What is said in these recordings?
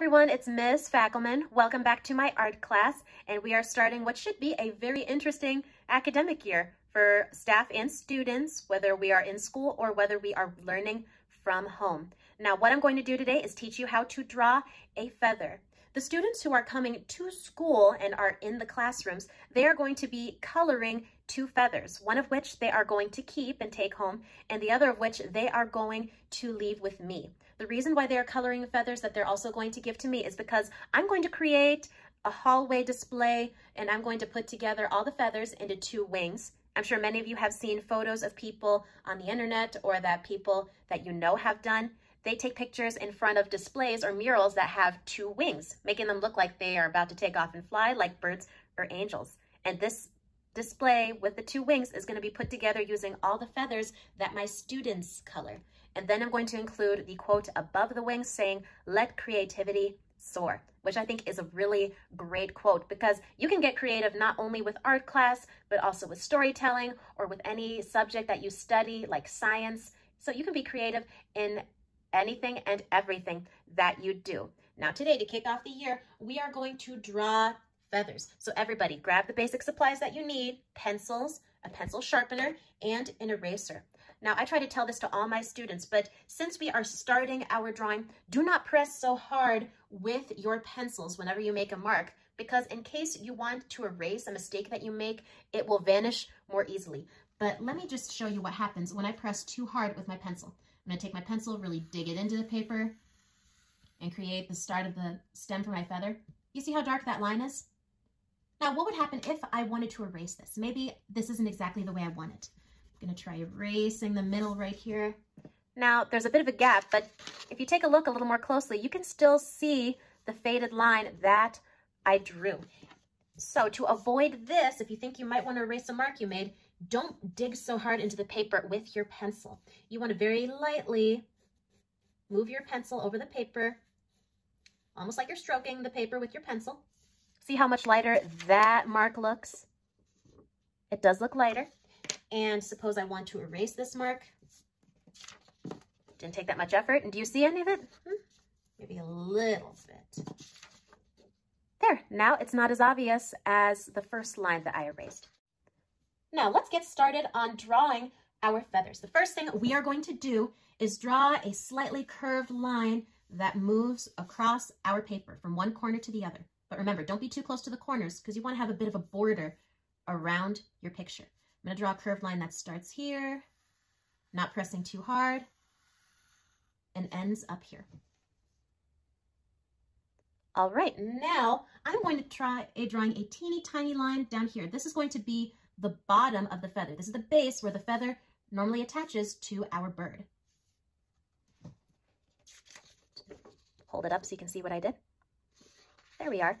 everyone, it's Ms. Fackelman. Welcome back to my art class, and we are starting what should be a very interesting academic year for staff and students, whether we are in school or whether we are learning from home. Now, what I'm going to do today is teach you how to draw a feather. The students who are coming to school and are in the classrooms, they are going to be coloring two feathers, one of which they are going to keep and take home, and the other of which they are going to leave with me. The reason why they are coloring feathers that they're also going to give to me is because I'm going to create a hallway display, and I'm going to put together all the feathers into two wings. I'm sure many of you have seen photos of people on the internet or that people that you know have done. They take pictures in front of displays or murals that have two wings, making them look like they are about to take off and fly like birds or angels. And this display with the two wings is going to be put together using all the feathers that my students color. And then I'm going to include the quote above the wings saying, "Let creativity soar," which I think is a really great quote because you can get creative not only with art class, but also with storytelling or with any subject that you study like science. So you can be creative in anything and everything that you do. Now today, to kick off the year, we are going to draw feathers. So everybody grab the basic supplies that you need: pencils, a pencil sharpener, and an eraser. Now I try to tell this to all my students, but since we are starting our drawing, do not press so hard with your pencils whenever you make a mark, because in case you want to erase a mistake that you make, it will vanish more easily. But let me just show you what happens when I press too hard with my pencil. I'm gonna take my pencil, really dig it into the paper, and create the start of the stem for my feather. You see how dark that line is? Now, what would happen if I wanted to erase this? Maybe this isn't exactly the way I want it. I'm gonna try erasing the middle right here. Now, there's a bit of a gap, but if you take a look a little more closely, you can still see the faded line that I drew. So to avoid this, if you think you might want to erase a mark you made, don't dig so hard into the paper with your pencil. You want to very lightly move your pencil over the paper, almost like you're stroking the paper with your pencil. See how much lighter that mark looks? It does look lighter. And suppose I want to erase this mark. Didn't take that much effort. And do you see any of it? Maybe a little bit. There, now it's not as obvious as the first line that I erased. Now let's get started on drawing our feathers. The first thing we are going to do is draw a slightly curved line that moves across our paper from one corner to the other. But remember, don't be too close to the corners because you want to have a bit of a border around your picture. I'm going to draw a curved line that starts here, not pressing too hard, and ends up here. All right, now I'm going to try drawing a teeny tiny line down here. This is going to be the bottom of the feather. This is the base where the feather normally attaches to our bird. Hold it up so you can see what I did. There we are.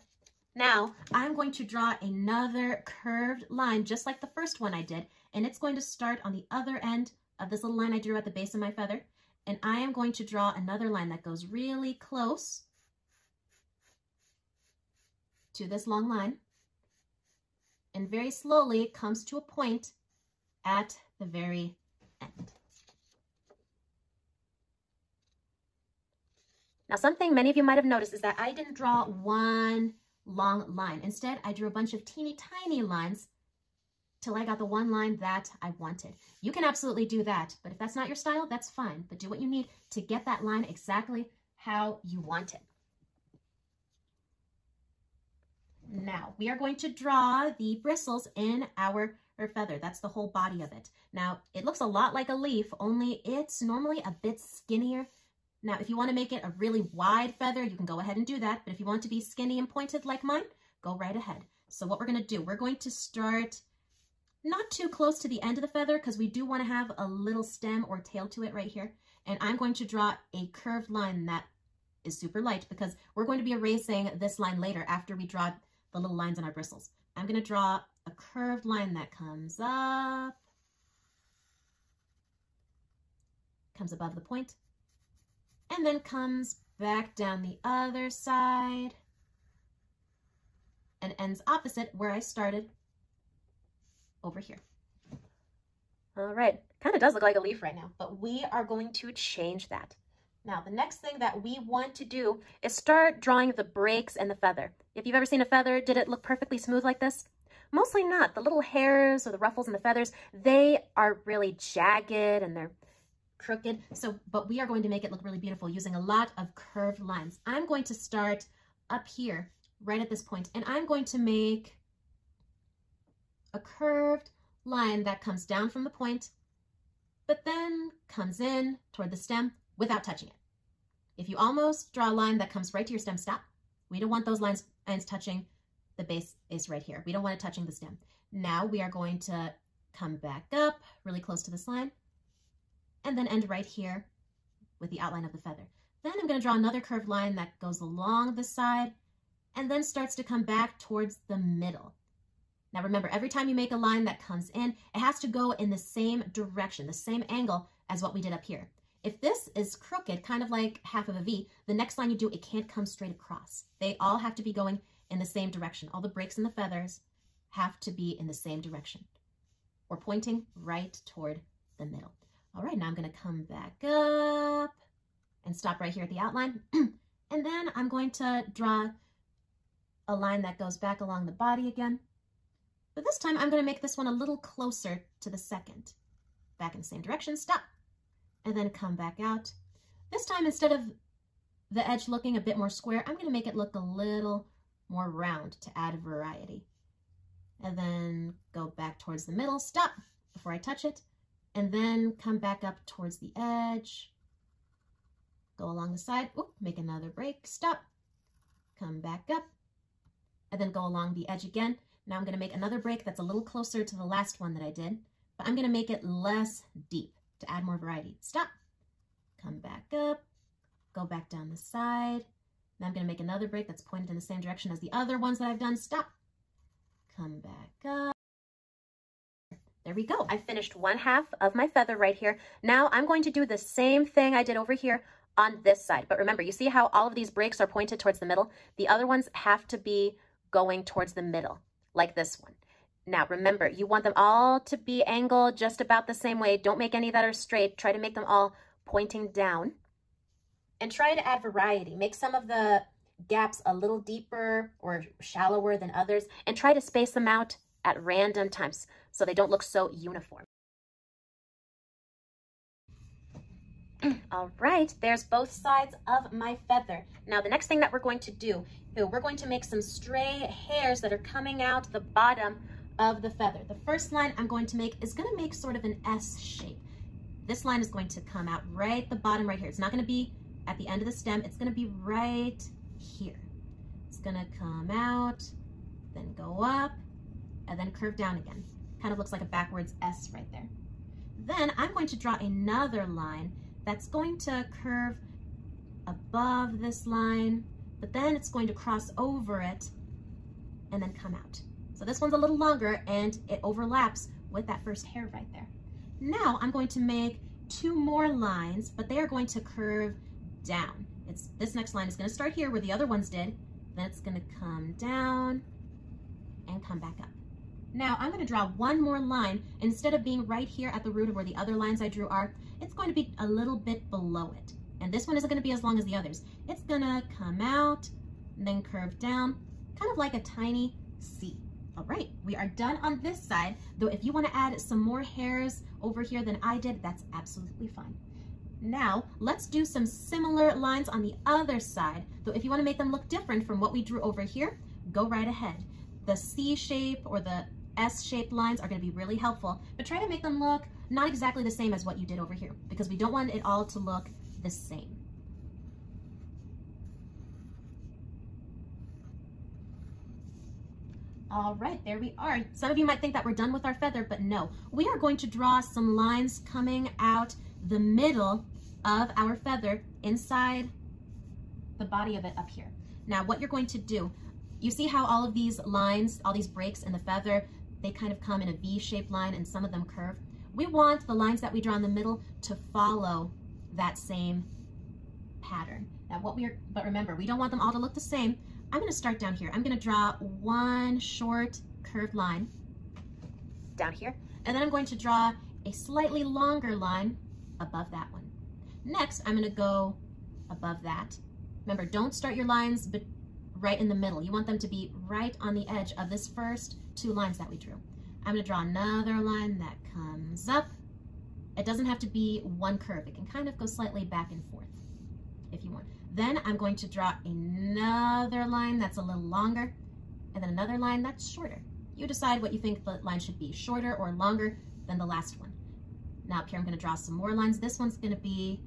Now I'm going to draw another curved line just like the first one I did, and it's going to start on the other end of this little line I drew at the base of my feather, and I am going to draw another line that goes really close to this long line and very slowly comes to a point at the very end. Now, something many of you might have noticed is that I didn't draw one long line. Instead, I drew a bunch of teeny tiny lines till I got the one line that I wanted. You can absolutely do that, but if that's not your style, that's fine. But do what you need to get that line exactly how you want it. Now, we are going to draw the bristles in our feather. That's the whole body of it. Now, it looks a lot like a leaf, only it's normally a bit skinnier. Now, if you want to make it a really wide feather, you can go ahead and do that. But if you want it to be skinny and pointed like mine, go right ahead. So what we're going to do, we're going to start not too close to the end of the feather because we do want to have a little stem or tail to it right here. And I'm going to draw a curved line that is super light because we're going to be erasing this line later after we draw the little lines on our bristles. I'm going to draw a curved line that comes up, comes above the point, and then comes back down the other side and ends opposite where I started over here. All right, kind of does look like a leaf right now, but we are going to change that. Now, the next thing that we want to do is start drawing the breaks in the feather. If you've ever seen a feather, did it look perfectly smooth like this? Mostly not. The little hairs or the ruffles in the feathers, they are really jagged and they're crooked. But we are going to make it look really beautiful using a lot of curved lines. I'm going to start up here, right at this point, and I'm going to make a curved line that comes down from the point, but then comes in toward the stem without touching it. If you almost draw a line that comes right to your stem, stop. We don't want those lines touching. The base is right here. We don't want it touching the stem. Now we are going to come back up really close to this line and then end right here with the outline of the feather. Then I'm going to draw another curved line that goes along the side and then starts to come back towards the middle. Now remember, every time you make a line that comes in, it has to go in the same direction, the same angle as what we did up here. If this is crooked, kind of like half of a V, the next line you do, it can't come straight across. They all have to be going in the same direction. All the breaks in the feathers have to be in the same direction. We're pointing right toward the middle. All right, now I'm going to come back up and stop right here at the outline. And then I'm going to draw a line that goes back along the body again. But this time I'm going to make this one a little closer to the second. Back in the same direction, stop. And then come back out. This time, instead of the edge looking a bit more square, I'm going to make it look a little more round to add variety. And then go back towards the middle, stop before I touch it, and then come back up towards the edge. Go along the side, make another break, stop, come back up, and then go along the edge again. Now I'm going to make another break that's a little closer to the last one that I did, but I'm going to make it less deep to add more variety. Stop, come back up, go back down the side. Now I'm going to make another break that's pointed in the same direction as the other ones that I've done. Stop, come back up. There we go. I finished one half of my feather right here. Now I'm going to do the same thing I did over here on this side. But remember, you see how all of these breaks are pointed towards the middle? The other ones have to be going towards the middle, like this one. Now remember, you want them all to be angled just about the same way. Don't make any that are straight. Try to make them all pointing down. And try to add variety. Make some of the gaps a little deeper or shallower than others, and try to space them out at random times so they don't look so uniform. All right, there's both sides of my feather. Now the next thing that we're going to do, we're going to make some stray hairs that are coming out the bottom of the feather. The first line I'm going to make is going to make sort of an S shape. This line is going to come out right at the bottom right here. It's not going to be at the end of the stem. It's going to be right here. It's going to come out, then go up, and then curve down again. Kind of looks like a backwards S right there. Then I'm going to draw another line that's going to curve above this line, but then it's going to cross over it and then come out. So this one's a little longer and it overlaps with that first hair right there. Now I'm going to make two more lines, but they are going to curve down. This next line is going to start here where the other ones did, then it's going to come down and come back up. Now I'm going to draw one more line. Instead of being right here at the root of where the other lines I drew are, it's going to be a little bit below it. And this one isn't going to be as long as the others. It's going to come out and then curve down, kind of like a tiny C. All right, we are done on this side, though if you want to add some more hairs over here than I did, that's absolutely fine. Now, let's do some similar lines on the other side, though if you want to make them look different from what we drew over here, go right ahead. The C shape or the S-shaped lines are going to be really helpful, but try to make them look not exactly the same as what you did over here, because we don't want it all to look the same. All right, there we are. Some of you might think that we're done with our feather, but no. We are going to draw some lines coming out the middle of our feather inside the body of it up here. Now, what you're going to do, you see how all of these lines, all these breaks in the feather, they kind of come in a V-shaped line and some of them curve. We want the lines that we draw in the middle to follow that same pattern. Now, but remember, we don't want them all to look the same. I'm going to start down here. I'm going to draw one short curved line down here, and then I'm going to draw a slightly longer line above that one. Next, I'm going to go above that. Remember, don't start your lines right in the middle. You want them to be right on the edge of this first 2 lines that we drew. I'm going to draw another line that comes up. It doesn't have to be one curve. It can kind of go slightly back and forth if you want. Then I'm going to draw another line that's a little longer, and then another line that's shorter. You decide what you think the line should be, shorter or longer than the last one. Now up here I'm going to draw some more lines. This one's going to be,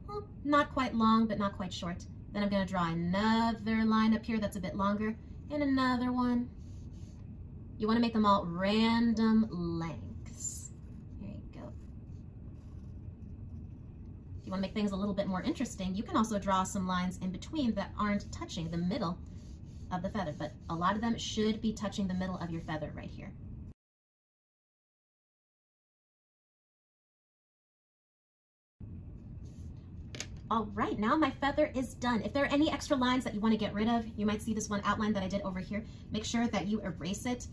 well, not quite long, but not quite short. Then I'm going to draw another line up here that's a bit longer, and another one. You want to make them all random lengths. There you go. If you want to make things a little bit more interesting, you can also draw some lines in between that aren't touching the middle of the feather, but a lot of them should be touching the middle of your feather right here. All right, now my feather is done. If there are any extra lines that you want to get rid of, you might see this one outline that I did over here. Make sure that you erase it.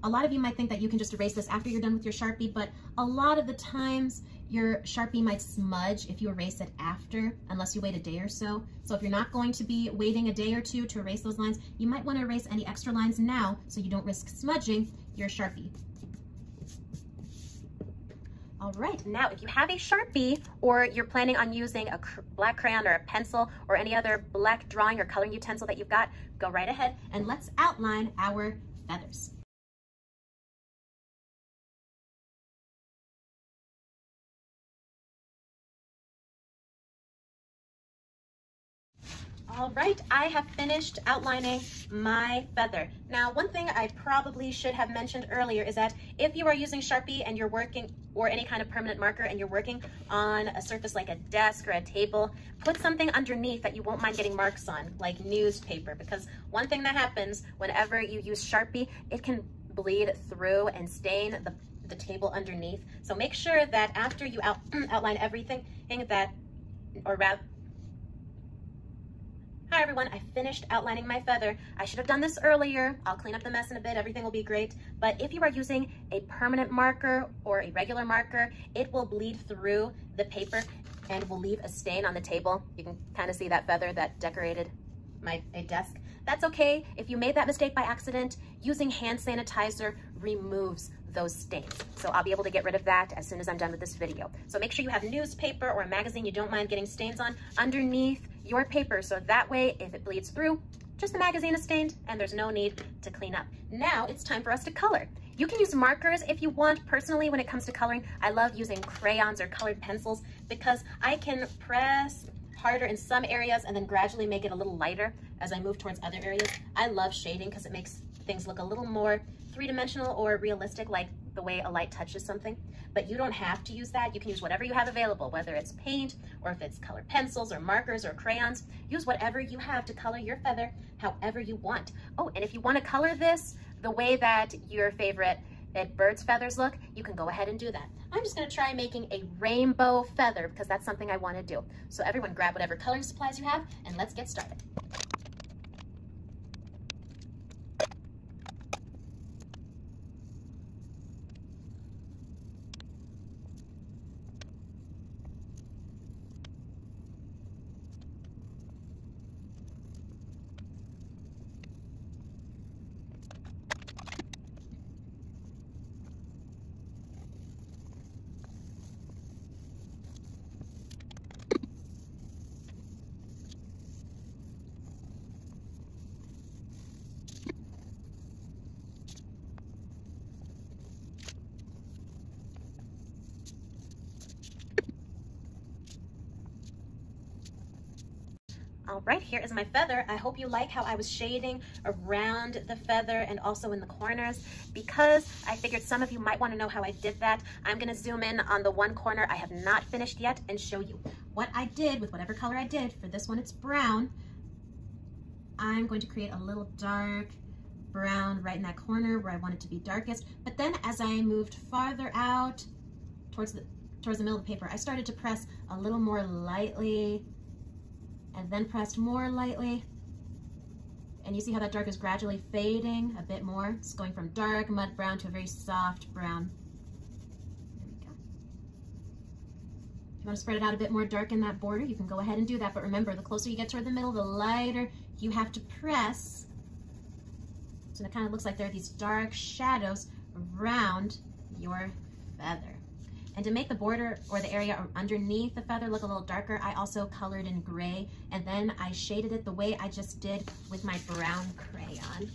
A lot of you might think that you can just erase this after you're done with your Sharpie, but a lot of the times your Sharpie might smudge if you erase it after, unless you wait a day or so. So if you're not going to be waiting a day or two to erase those lines, you might want to erase any extra lines now so you don't risk smudging your Sharpie. All right, now if you have a Sharpie or you're planning on using a black crayon or a pencil or any other black drawing or coloring utensil that you've got, go right ahead and let's outline our feathers. All right, I have finished outlining my feather. Now, one thing I probably should have mentioned earlier is that if you are using Sharpie and you're working, or any kind of permanent marker, and you're working on a surface like a desk or a table, put something underneath that you won't mind getting marks on, like newspaper, because one thing that happens whenever you use Sharpie, it can bleed through and stain the table underneath. So make sure that after you outline everything that, or rather, hi everyone, I finished outlining my feather. I should have done this earlier. I'll clean up the mess in a bit, everything will be great. But if you are using a permanent marker or a regular marker, it will bleed through the paper and will leave a stain on the table. You can kind of see that feather that decorated a desk. That's okay. If you made that mistake by accident, using hand sanitizer removes those stains. So I'll be able to get rid of that as soon as I'm done with this video. So make sure you have newspaper or a magazine you don't mind getting stains on underneath your paper, so that way if it bleeds through, just the magazine is stained and there's no need to clean up. Now it's time for us to color. You can use markers if you want. Personally, when it comes to coloring, I love using crayons or colored pencils because I can press harder in some areas and then gradually make it a little lighter as I move towards other areas. I love shading because it makes things look a little more three-dimensional or realistic, like the way a light touches something. But you don't have to use that. You can use whatever you have available, whether it's paint or if it's colored pencils or markers or crayons. Use whatever you have to color your feather however you want. Oh, and if you want to color this the way that your favorite bird's feathers look, you can go ahead and do that. I'm just going to try making a rainbow feather because that's something I want to do. So everyone grab whatever coloring supplies you have and let's get started. All right, here is my feather. I hope you like how I was shading around the feather and also in the corners. Because I figured some of you might want to know how I did that, I'm going to zoom in on the one corner I have not finished yet and show you what I did with whatever color I did. For this one, it's brown. I'm going to create a little dark brown right in that corner where I want it to be darkest. But then as I moved farther out towards the middle of the paper, I started to press a little more lightly and then pressed more lightly. And you see how that dark is gradually fading a bit more. It's going from dark mud brown to a very soft brown. There we go. want to spread it out a bit more dark in that border, you can go ahead and do that. But remember, the closer you get toward the middle, the lighter you have to press. So it kind of looks like there are these dark shadows around your feather. And to make the border or the area underneath the feather look a little darker, I also colored in gray, and then I shaded it the way I just did with my brown crayon.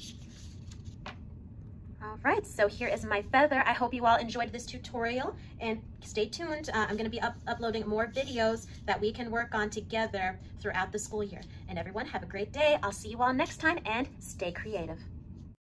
All right, so here is my feather. I hope you all enjoyed this tutorial, and stay tuned. I'm going to be uploading more videos that we can work on together throughout the school year. And everyone, have a great day. I'll see you all next time, and stay creative.